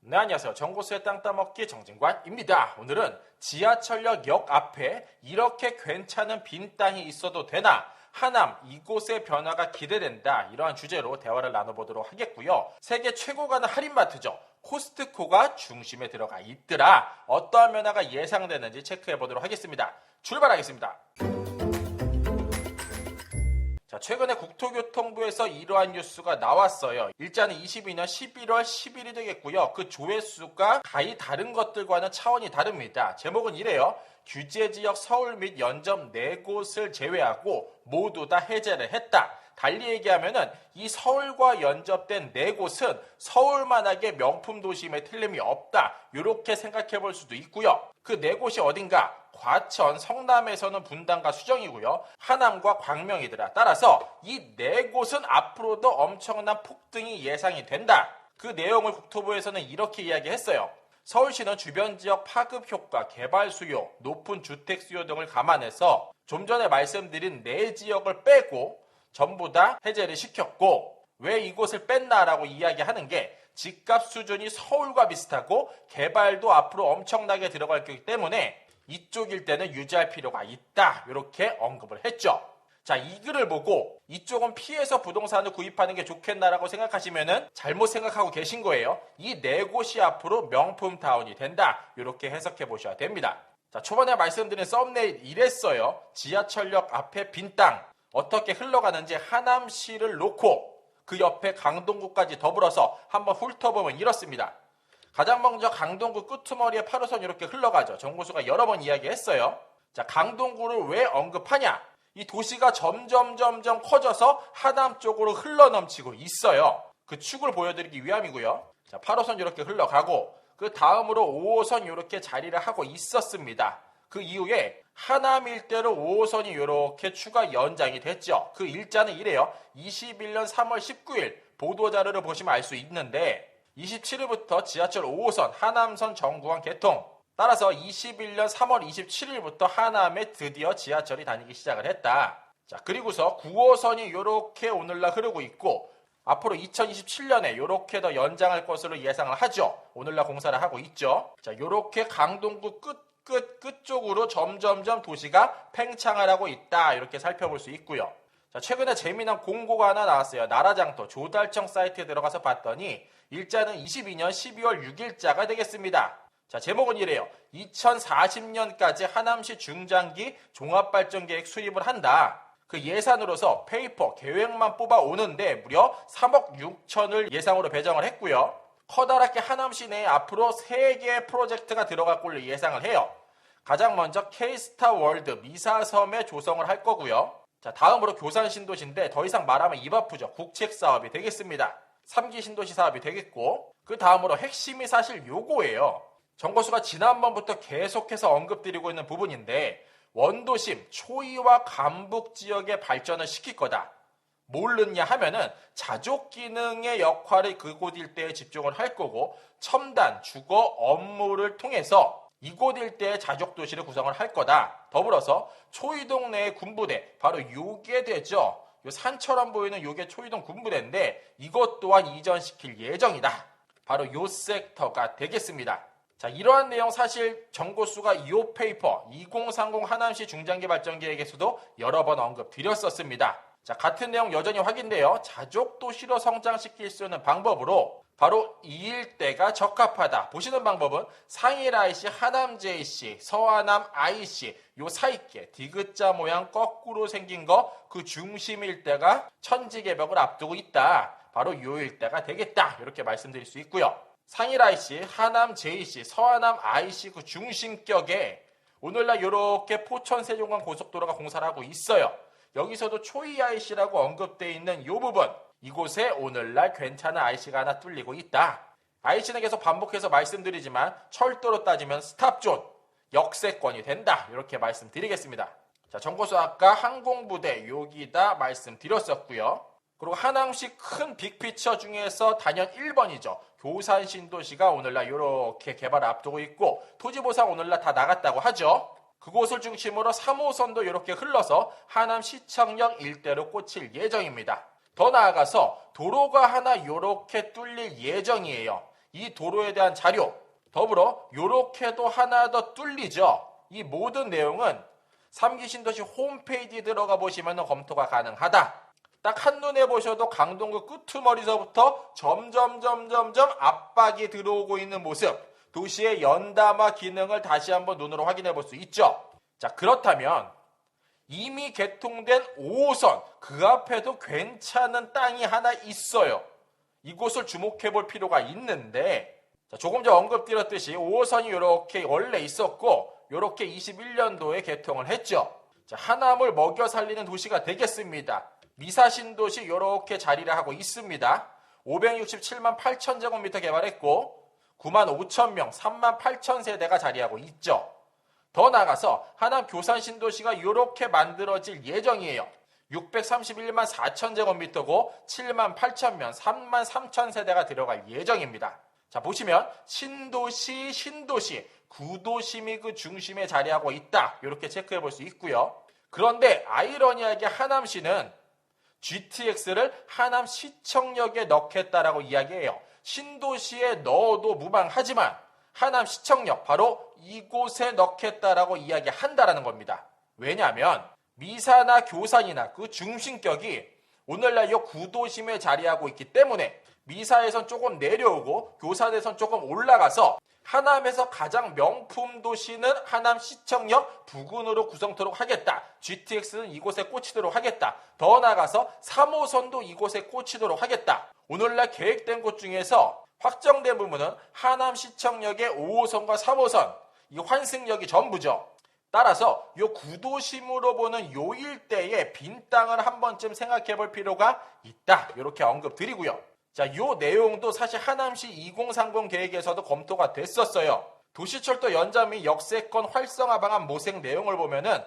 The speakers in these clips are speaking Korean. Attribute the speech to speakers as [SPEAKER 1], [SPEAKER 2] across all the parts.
[SPEAKER 1] 네, 안녕하세요. 정보수의 땅 따먹기 정진관입니다. 오늘은 지하철역 역 앞에 이렇게 괜찮은 빈 땅이 있어도 되나? 하남, 이곳의 변화가 기대된다. 이러한 주제로 대화를 나눠보도록 하겠고요. 세계 최고 가는 할인마트죠. 코스트코가 중심에 들어가 있더라. 어떠한 변화가 예상되는지 체크해보도록 하겠습니다. 출발하겠습니다. 자, 최근에 국토교통부에서 이러한 뉴스가 나왔어요. 일자는 22년 11월 10일이 되겠고요. 그 조회수가 가히 다른 것들과는 차원이 다릅니다. 제목은 이래요. 규제지역 서울 및 연접 4곳을 제외하고 모두 다 해제를 했다. 달리 얘기하면은 이 서울과 연접된 4곳은 서울만하게 명품 도심에 틀림이 없다. 이렇게 생각해 볼 수도 있고요. 그 4곳이 어딘가? 과천, 성남에서는 분당과 수정이고요. 하남과 광명이더라. 따라서 이 4곳은 앞으로도 엄청난 폭등이 예상이 된다. 그 내용을 국토부에서는 이렇게 이야기했어요. 서울시는 주변 지역 파급 효과, 개발 수요, 높은 주택 수요 등을 감안해서 좀 전에 말씀드린 4지역을 빼고 전부 다 해제를 시켰고, 왜 이곳을 뺐나라고 이야기하는 게 집값 수준이 서울과 비슷하고 개발도 앞으로 엄청나게 들어갈 거기 때문에 이쪽일 때는 유지할 필요가 있다. 이렇게 언급을 했죠. 자, 이 글을 보고 이쪽은 피해서 부동산을 구입하는 게 좋겠나라고 생각하시면은 잘못 생각하고 계신 거예요. 이 4곳이 앞으로 명품타운이 된다. 이렇게 해석해 보셔야 됩니다. 자, 초반에 말씀드린 썸네일 이랬어요. 지하철역 앞에 빈 땅 어떻게 흘러가는지 하남시를 놓고 그 옆에 강동구까지 더불어서 한번 훑어보면 이렇습니다. 가장 먼저 강동구 끄트머리에 8호선 이렇게 흘러가죠. 정보수가 여러 번 이야기했어요. 자, 강동구를 왜 언급하냐? 이 도시가 점점 커져서 하남 쪽으로 흘러넘치고 있어요. 그 축을 보여드리기 위함이고요. 자, 8호선 이렇게 흘러가고 그 다음으로 5호선 이렇게 자리를 하고 있었습니다. 그 이후에 하남 일대로 5호선이 이렇게 추가 연장이 됐죠. 그 일자는 이래요. 21년 3월 19일 보도자료를 보시면 알 수 있는데 27일부터 지하철 5호선 하남선 정구간 개통. 따라서 21년 3월 27일부터 하남에 드디어 지하철이 다니기 시작을 했다. 자, 그리고서 9호선이 이렇게 오늘날 흐르고 있고 앞으로 2027년에 이렇게 더 연장할 것으로 예상을 하죠. 오늘날 공사를 하고 있죠. 자, 이렇게 강동구 끝쪽으로 점점 도시가 팽창을 하고 있다. 이렇게 살펴볼 수 있고요. 자, 최근에 재미난 공고가 하나 나왔어요. 나라장터 조달청 사이트에 들어가서 봤더니 일자는 22년 12월 6일자가 되겠습니다. 자, 제목은 이래요. 2040년까지 하남시 중장기 종합발전계획 수립을 한다. 그 예산으로서 페이퍼 계획만 뽑아오는데 무려 3억 6천을 예상으로 배정을 했고요. 커다랗게 하남시 내에 앞으로 3개의 프로젝트가 들어갈 걸로 예상을 해요. 가장 먼저 K스타 월드 미사섬에 조성을 할 거고요. 자, 다음으로 교산 신도시인데 더 이상 말하면 입 아프죠. 국책 사업이 되겠습니다. 3기 신도시 사업이 되겠고 그 다음으로 핵심이 사실 요거예요. 정거수가 지난번부터 계속해서 언급드리고 있는 부분인데 원도심, 초이와 강북 지역의 발전을 시킬 거다. 뭘 넣냐 하면은 자족 기능의 역할을 그곳 일대에 집중을 할 거고 첨단, 주거 업무를 통해서 이곳 일대의 자족 도시를 구성을 할 거다. 더불어서 초이동 내의 군부대, 바로 요게 되죠. 요 산처럼 보이는 요게 초이동 군부대인데 이것 또한 이전시킬 예정이다. 바로 요 섹터가 되겠습니다. 자, 이러한 내용 사실 정보수가 이 페이퍼 2030 하남시 중장기 발전 계획에서도 여러 번 언급드렸었습니다. 자, 같은 내용 여전히 확인돼요. 자족 도시로 성장시킬 수 있는 방법으로 바로 이 일대가 적합하다. 보시는 방법은 상일 IC, 하남 JC, 서하남 IC 요 사이께 디귿자 모양 거꾸로 생긴 거 그 중심 일대가 천지개벽을 앞두고 있다. 바로 요 일대가 되겠다. 이렇게 말씀드릴 수 있고요. 상일 IC, 하남 JC, 서하남 IC 그 중심격에 오늘날 이렇게 포천 세종간 고속도로가 공사를 하고 있어요. 여기서도 초이 IC라고 언급되어 있는 이 부분, 이곳에 오늘날 괜찮은 IC가 하나 뚫리고 있다. IC는 계속 반복해서 말씀드리지만 철도로 따지면 스탑존, 역세권이 된다. 이렇게 말씀드리겠습니다. 자, 정보수 아까 항공부대 여기다 말씀드렸었고요. 그리고 하남시 큰 빅피처 중에서 단연 1번이죠. 교산 신도시가 오늘날 이렇게 개발을 앞두고 있고 토지보상 오늘날 다 나갔다고 하죠. 그곳을 중심으로 3호선도 이렇게 흘러서 하남 시청역 일대로 꽂힐 예정입니다. 더 나아가서 도로가 하나 이렇게 뚫릴 예정이에요. 이 도로에 대한 자료, 더불어 요렇게도 하나 더 뚫리죠. 이 모든 내용은 3기 신도시 홈페이지에 들어가 보시면 검토가 가능하다. 딱 한눈에 보셔도 강동구 끄트머리서부터 점점 압박이 들어오고 있는 모습, 도시의 연담화 기능을 다시 한번 눈으로 확인해 볼 수 있죠. 자, 그렇다면 이미 개통된 5호선 그 앞에도 괜찮은 땅이 하나 있어요. 이곳을 주목해 볼 필요가 있는데, 자, 조금 전 언급드렸듯이 5호선이 이렇게 원래 있었고 이렇게 21년도에 개통을 했죠. 자, 하남을 먹여 살리는 도시가 되겠습니다. 미사 신도시 이렇게 자리를 하고 있습니다. 567만 8천 제곱미터 개발했고 9만 5천 명, 3만 8천 세대가 자리하고 있죠. 더 나아가서 하남 교산 신도시가 이렇게 만들어질 예정이에요. 631만 4천 제곱미터고 7만 8천 명, 3만 3천 세대가 들어갈 예정입니다. 자, 보시면 신도시, 구도심이 그 중심에 자리하고 있다. 이렇게 체크해 볼 수 있고요. 그런데 아이러니하게 하남시는 GTX를 하남 시청역에 넣겠다라고 이야기해요. 신도시에 넣어도 무방하지만 하남 시청역 바로 이곳에 넣겠다라고 이야기한다라는 겁니다. 왜냐하면 미사나 교산이나 그 중심격이 오늘날 이 구도심에 자리하고 있기 때문에 미사에선 조금 내려오고 교산에선 조금 올라가서 하남에서 가장 명품 도시는 하남 시청역 부근으로 구성토록 하겠다. GTX는 이곳에 꽂히도록 하겠다. 더 나아가서 3호선도 이곳에 꽂히도록 하겠다. 오늘날 계획된 곳 중에서 확정된 부분은 하남 시청역의 5호선과 3호선, 이 환승역이 전부죠. 따라서 이 구도심으로 보는 요 일대의 빈 땅을 한 번쯤 생각해 볼 필요가 있다. 이렇게 언급드리고요. 자, 요 내용도 사실 하남시 2030 계획에서도 검토가 됐었어요. 도시철도 연장 및 역세권 활성화 방안 모색 내용을 보면은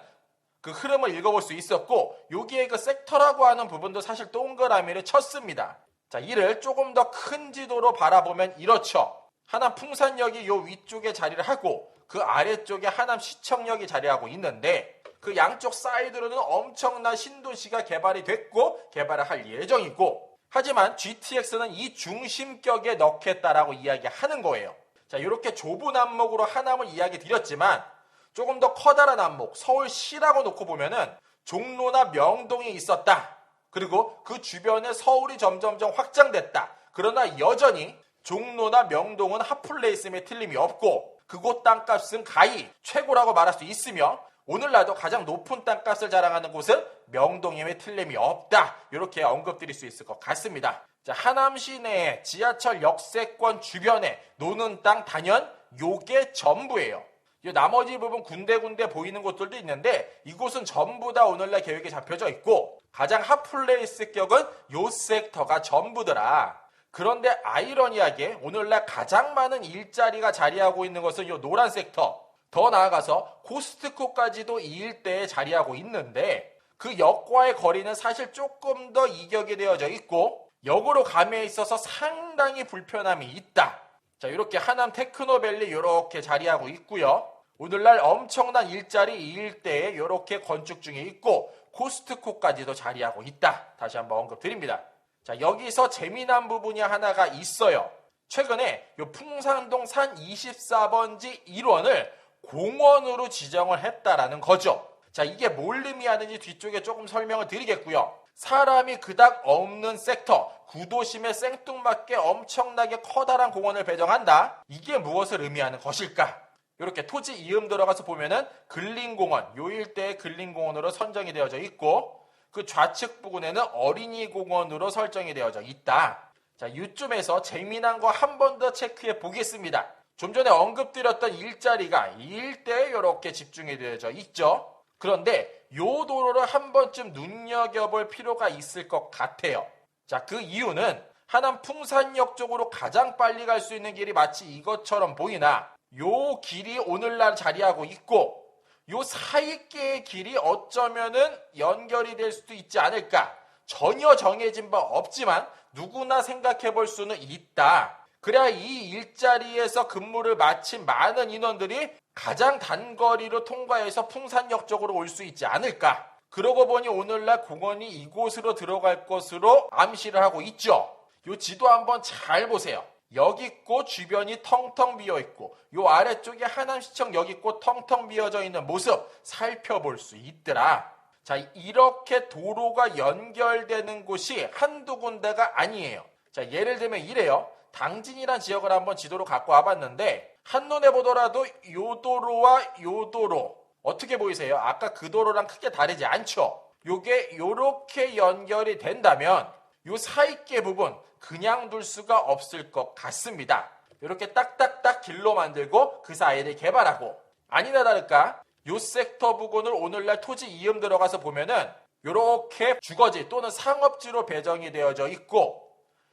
[SPEAKER 1] 그 흐름을 읽어볼 수 있었고, 여기에 그 섹터라고 하는 부분도 사실 동그라미를 쳤습니다. 자, 이를 조금 더 큰 지도로 바라보면 이렇죠. 하남 풍산역이 요 위쪽에 자리를 하고 그 아래쪽에 하남 시청역이 자리하고 있는데, 그 양쪽 사이드로는 엄청난 신도시가 개발이 됐고 개발을 할 예정이고, 하지만 GTX는 이 중심격에 넣겠다라고 이야기하는 거예요. 자, 이렇게 좁은 안목으로 하남을 이야기 드렸지만 조금 더 커다란 안목, 서울시라고 놓고 보면은 종로나 명동이 있었다. 그리고 그 주변에 서울이 점점점 확장됐다. 그러나 여전히 종로나 명동은 핫플레이스임에 틀림이 없고 그곳 땅값은 가히 최고라고 말할 수 있으며 오늘날도 가장 높은 땅값을 자랑하는 곳은 명동임에 틀림이 없다. 이렇게 언급드릴 수 있을 것 같습니다. 자, 하남 시내에 지하철 역세권 주변에 노는 땅 단연 요게 전부예요. 이 나머지 부분 군데군데 보이는 곳들도 있는데 이곳은 전부 다 오늘날 계획에 잡혀져 있고 가장 핫플레이스 격은 요 섹터가 전부더라. 그런데 아이러니하게 오늘날 가장 많은 일자리가 자리하고 있는 것은 요 노란 섹터. 더 나아가서 코스트코까지도 이 일대에 자리하고 있는데 그 역과의 거리는 사실 조금 더 이격이 되어져 있고 역으로 감에 있어서 상당히 불편함이 있다. 자, 이렇게 하남 테크노밸리 이렇게 자리하고 있고요. 오늘날 엄청난 일자리 이 일대에 이렇게 건축 중에 있고 코스트코까지도 자리하고 있다. 다시 한번 언급드립니다. 자, 여기서 재미난 부분이 하나가 있어요. 최근에 이 풍산동 산 24번지 1원을 공원으로 지정을 했다라는 거죠. 자, 이게 뭘 의미하는지 뒤쪽에 조금 설명을 드리겠고요. 사람이 그닥 없는 섹터, 구도심에 생뚱맞게 엄청나게 커다란 공원을 배정한다. 이게 무엇을 의미하는 것일까? 이렇게 토지 이음 들어가서 보면은 근린공원, 요 일대의 근린공원으로 선정이 되어져 있고 그 좌측 부근에는 어린이공원으로 설정이 되어져 있다. 자, 이쯤에서 재미난 거 한 번 더 체크해 보겠습니다. 좀 전에 언급드렸던 일자리가 이 일대에 이렇게 집중이 되어져 있죠. 그런데 요 도로를 한 번쯤 눈여겨볼 필요가 있을 것 같아요. 자, 그 이유는 하남 풍산역 쪽으로 가장 빨리 갈 수 있는 길이 마치 이것처럼 보이나 요 길이 오늘날 자리하고 있고 요 사이께의 길이 어쩌면은 연결이 될 수도 있지 않을까. 전혀 정해진 바 없지만 누구나 생각해 볼 수는 있다. 그래야 이 일자리에서 근무를 마친 많은 인원들이 가장 단거리로 통과해서 풍산역 쪽으로 올 수 있지 않을까. 그러고 보니 오늘날 공원이 이곳으로 들어갈 것으로 암시를 하고 있죠. 이 지도 한번 잘 보세요. 여기 있고 주변이 텅텅 비어있고 요 아래쪽에 하남시청 여기 있고 텅텅 비어져 있는 모습 살펴볼 수 있더라. 자, 이렇게 도로가 연결되는 곳이 한두 군데가 아니에요. 자, 예를 들면 이래요. 당진이란 지역을 한번 지도로 갖고 와봤는데 한눈에 보더라도 요 도로와 요 도로 어떻게 보이세요? 아까 그 도로랑 크게 다르지 않죠? 요게 요렇게 연결이 된다면 요 사이계 부분 그냥 둘 수가 없을 것 같습니다. 이렇게 딱딱딱 길로 만들고 그 사이를 개발하고 아니나 다를까 요 섹터 부근을 오늘날 토지 이음 들어가서 보면은 요렇게 주거지 또는 상업지로 배정이 되어져 있고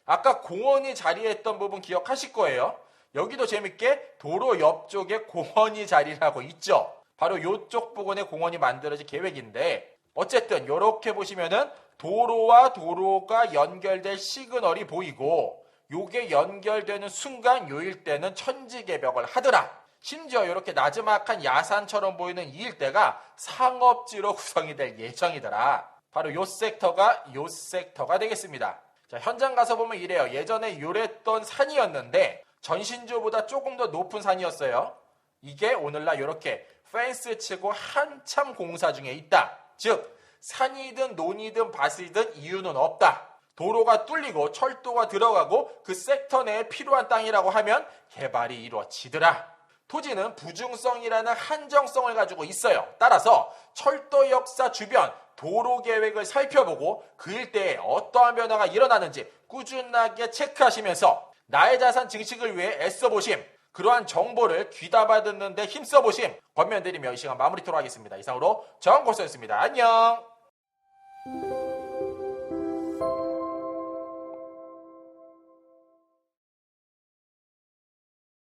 [SPEAKER 1] 아까 공원이 자리했던 부분 기억하실 거예요. 여기도 재밌게 도로 옆쪽에 공원이 자리를 하고 있죠. 바로 요쪽 부근에 공원이 만들어질 계획인데 어쨌든 요렇게 보시면은 도로와 도로가 연결될 시그널이 보이고 요게 연결되는 순간 요 일대는 천지개벽을 하더라. 심지어 이렇게 나지막한 야산처럼 보이는 이 일대가 상업지로 구성이 될 예정이더라. 바로 요 섹터가 되겠습니다. 자, 현장 가서 보면 이래요. 예전에 요랬던 산이었는데 전신주보다 조금 더 높은 산이었어요. 이게 오늘날 이렇게 펜스 치고 한참 공사 중에 있다. 즉 산이든 논이든 밭이든 이유는 없다. 도로가 뚫리고 철도가 들어가고 그 섹터 내에 필요한 땅이라고 하면 개발이 이루어지더라. 토지는 부중성이라는 한정성을 가지고 있어요. 따라서 철도 역사 주변 도로 계획을 살펴보고 그 일대에 어떠한 변화가 일어나는지 꾸준하게 체크하시면서 나의 자산 증식을 위해 애써보심, 그러한 정보를 귀담아 듣는 데 힘써보심 권면드리며 이 시간 마무리토록 하겠습니다. 이상으로 정고수였습니다. 안녕.